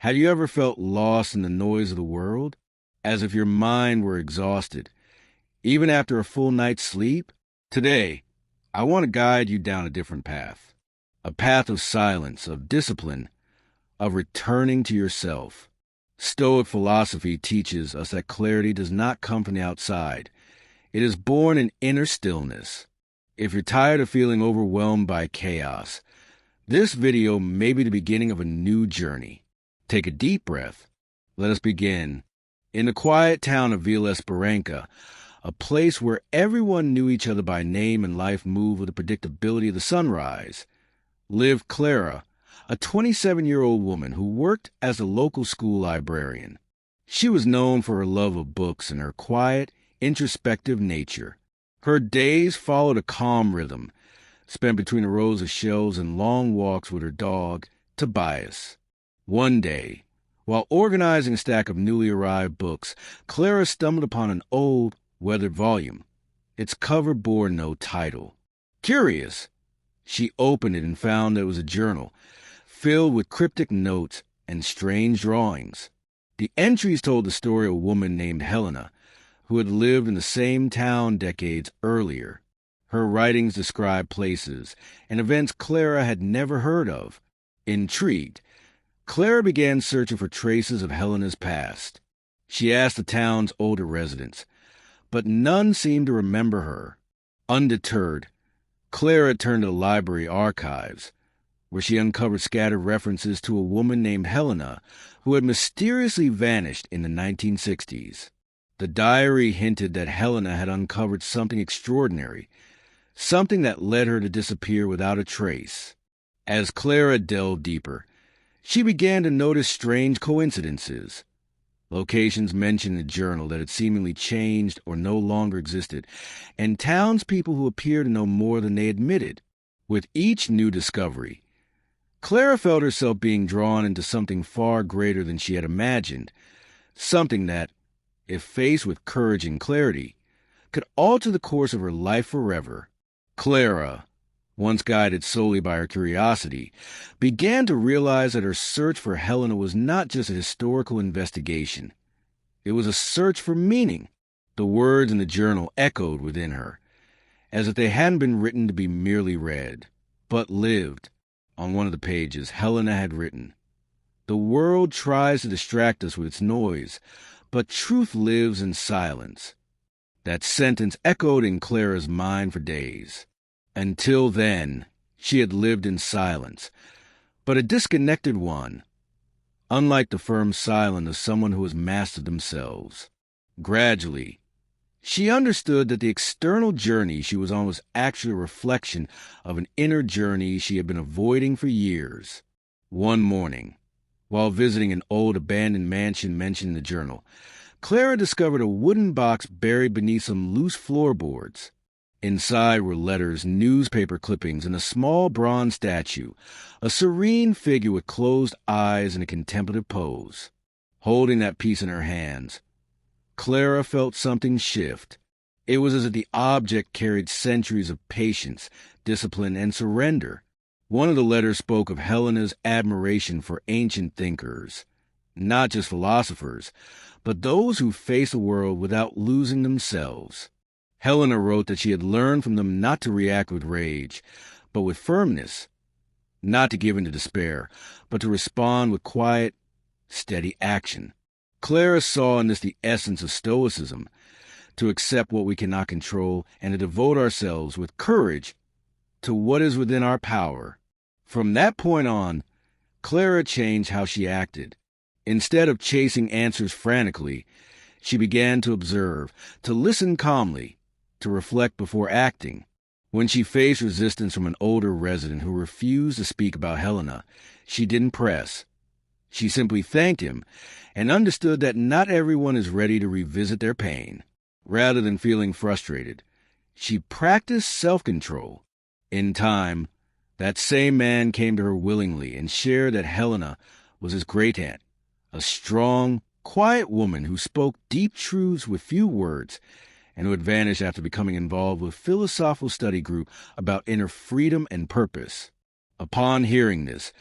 Have you ever felt lost in the noise of the world, as if your mind were exhausted, even after a full night's sleep? Today, I want to guide you down a different path. A path of silence, of discipline, of returning to yourself. Stoic philosophy teaches us that clarity does not come from the outside. It is born in inner stillness. If you're tired of feeling overwhelmed by chaos, this video may be the beginning of a new journey. Take a deep breath. Let us begin. In the quiet town of Villa Esperanza, a place where everyone knew each other by name and life moved with the predictability of the sunrise, lived Clara, a 27-year-old woman who worked as a local school librarian. She was known for her love of books and her quiet, introspective nature. Her days followed a calm rhythm, spent between the rows of shelves and long walks with her dog, Tobias. One day, while organizing a stack of newly arrived books, Clara stumbled upon an old, weathered volume. Its cover bore no title. Curious, she opened it and found that it was a journal, filled with cryptic notes and strange drawings. The entries told the story of a woman named Helena, who had lived in the same town decades earlier. Her writings described places and events Clara had never heard of. Intrigued, Clara began searching for traces of Helena's past. She asked the town's older residents, but none seemed to remember her. Undeterred, Clara turned to the library archives, where she uncovered scattered references to a woman named Helena who had mysteriously vanished in the 1960s. The diary hinted that Helena had uncovered something extraordinary, something that led her to disappear without a trace. As Clara delved deeper, she began to notice strange coincidences. Locations mentioned in the journal that had seemingly changed or no longer existed, and townspeople who appeared to know more than they admitted. With each new discovery, Clara felt herself being drawn into something far greater than she had imagined, something that, if faced with courage and clarity, could alter the course of her life forever. Clara, once guided solely by her curiosity, began to realize that her search for Helena was not just a historical investigation. It was a search for meaning. The words in the journal echoed within her, as if they hadn't been written to be merely read, but lived. On one of the pages, Helena had written, "The world tries to distract us with its noise, but truth lives in silence." That sentence echoed in Clara's mind for days. Until then, she had lived in silence, but a disconnected one, unlike the firm silence of someone who has mastered themselves. Gradually, she understood that the external journey she was on was actually a reflection of an inner journey she had been avoiding for years. One morning, while visiting an old abandoned mansion mentioned in the journal, Clara discovered a wooden box buried beneath some loose floorboards. Inside were letters, newspaper clippings, and a small bronze statue, a serene figure with closed eyes and a contemplative pose. Holding that piece in her hands, Clara felt something shift. It was as if the object carried centuries of patience, discipline, and surrender. One of the letters spoke of Helena's admiration for ancient thinkers, not just philosophers, but those who face the world without losing themselves. Helena wrote that she had learned from them not to react with rage, but with firmness, not to give in to despair, but to respond with quiet, steady action. Clara saw in this the essence of Stoicism, to accept what we cannot control and to devote ourselves with courage to what is within our power. From that point on, Clara changed how she acted. Instead of chasing answers frantically, she began to observe, to listen calmly, to reflect before acting. When she faced resistance from an older resident who refused to speak about Helena, she didn't press. She simply thanked him and understood that not everyone is ready to revisit their pain. Rather than feeling frustrated, she practiced self-control. In time, that same man came to her willingly and shared that Helena was his great-aunt, a strong, quiet woman who spoke deep truths with few words and who had vanished after becoming involved with a philosophical study group about inner freedom and purpose. Upon hearing this,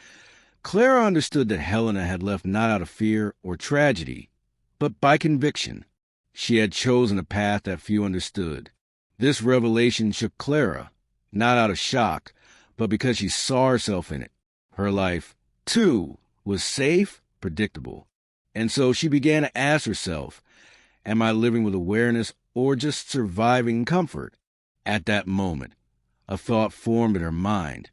Clara understood that Helena had left not out of fear or tragedy, but by conviction. She had chosen a path that few understood. This revelation shook Clara, not out of shock, but because she saw herself in it. Her life, too, was safe, predictable. And so she began to ask herself, am I living with awareness or just surviving in comfort? At that moment, a thought formed in her mind,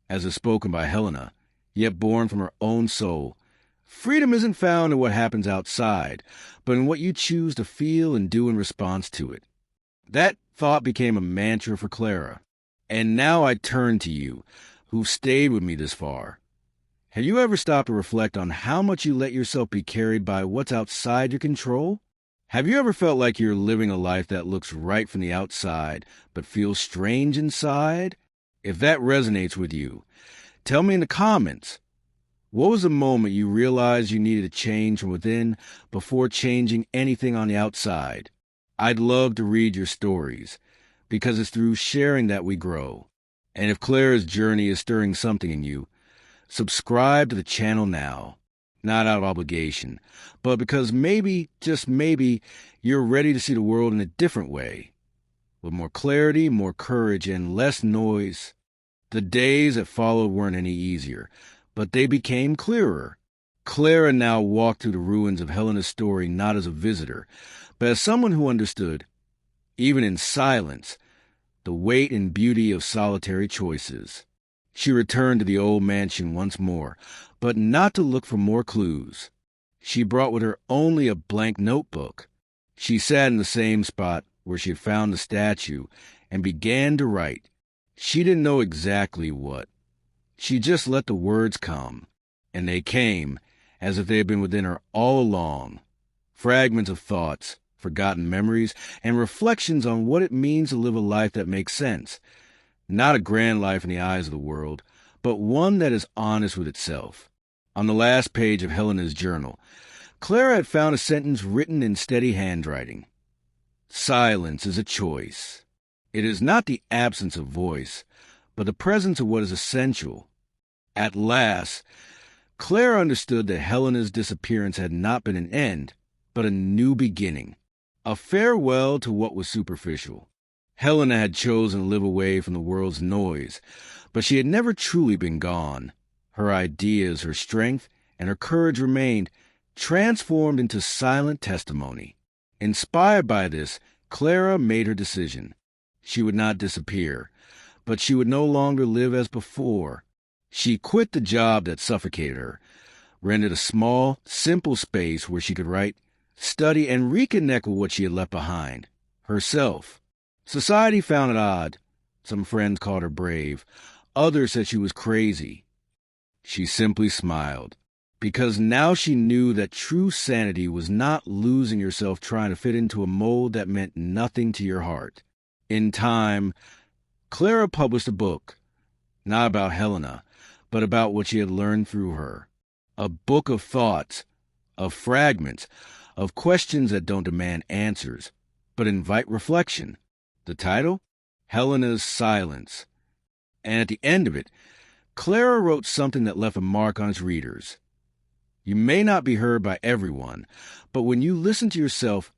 as if spoken by Helena, yet born from her own soul. Freedom isn't found in what happens outside, but in what you choose to feel and do in response to it. That thought became a mantra for Clara. And now I turn to you, who've stayed with me this far. Have you ever stopped to reflect on how much you let yourself be carried by what's outside your control? Have you ever felt like you're living a life that looks right from the outside, but feels strange inside? If that resonates with you, tell me in the comments. What was the moment you realized you needed a change from within before changing anything on the outside? I'd love to read your stories, because it's through sharing that we grow. And if Clara's journey is stirring something in you, subscribe to the channel now. Not out of obligation, but because maybe, just maybe, you're ready to see the world in a different way. With more clarity, more courage, and less noise. The days that followed weren't any easier, but they became clearer. Clara now walked through the ruins of Helena's story not as a visitor, but as someone who understood, even in silence, the weight and beauty of solitary choices. She returned to the old mansion once more, but not to look for more clues. She brought with her only a blank notebook. She sat in the same spot where she had found the statue and began to write. She didn't know exactly what. She just let the words come, and they came as if they had been within her all along. Fragments of thoughts, forgotten memories, and reflections on what it means to live a life that makes sense. Not a grand life in the eyes of the world, but one that is honest with itself. On the last page of Helena's journal, Clara had found a sentence written in steady handwriting. Silence is a choice. It is not the absence of voice, but the presence of what is essential. At last, Clara understood that Helena's disappearance had not been an end, but a new beginning. A farewell to what was superficial. Helena had chosen to live away from the world's noise, but she had never truly been gone. Her ideas, her strength, and her courage remained, transformed into silent testimony. Inspired by this, Clara made her decision. She would not disappear, but she would no longer live as before. She quit the job that suffocated her, rented a small, simple space where she could write, study, and reconnect with what she had left behind, herself. Society found it odd. Some friends called her brave. Others said she was crazy. She simply smiled, because now she knew that true sanity was not losing yourself trying to fit into a mold that meant nothing to your heart. In time, Clara published a book, not about Helena, but about what she had learned through her. A book of thoughts, of fragments, of questions that don't demand answers, but invite reflection. The title? Helena's Silence. And at the end of it, Clara wrote something that left a mark on its readers. You may not be heard by everyone, but when you listen to yourself,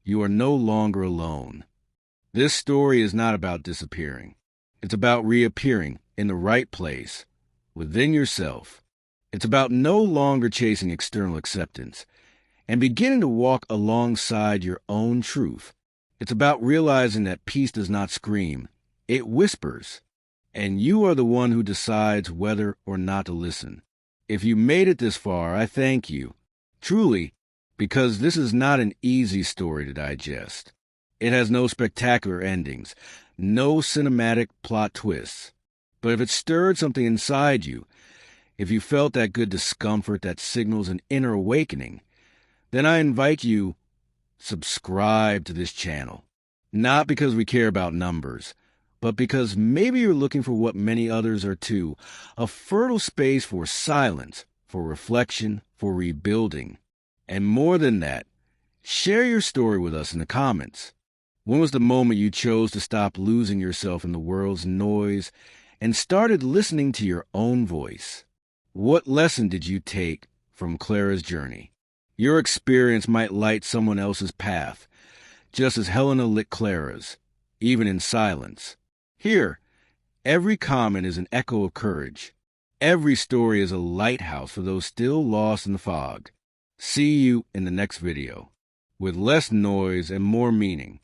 you are no longer alone. This story is not about disappearing. It's about reappearing in the right place, within yourself. It's about no longer chasing external acceptance and beginning to walk alongside your own truth. It's about realizing that peace does not scream, it whispers, and you are the one who decides whether or not to listen. If you made it this far, I thank you, truly, because this is not an easy story to digest. It has no spectacular endings, no cinematic plot twists. But if it stirred something inside you, if you felt that good discomfort that signals an inner awakening, then I invite you, subscribe to this channel. Not because we care about numbers, but because maybe you're looking for what many others are too, a fertile space for silence, for reflection, for rebuilding. And more than that, share your story with us in the comments. When was the moment you chose to stop losing yourself in the world's noise and started listening to your own voice? What lesson did you take from Clara's journey? Your experience might light someone else's path, just as Helena lit Clara's, even in silence. Here, every comment is an echo of courage. Every story is a lighthouse for those still lost in the fog. See you in the next video, with less noise and more meaning.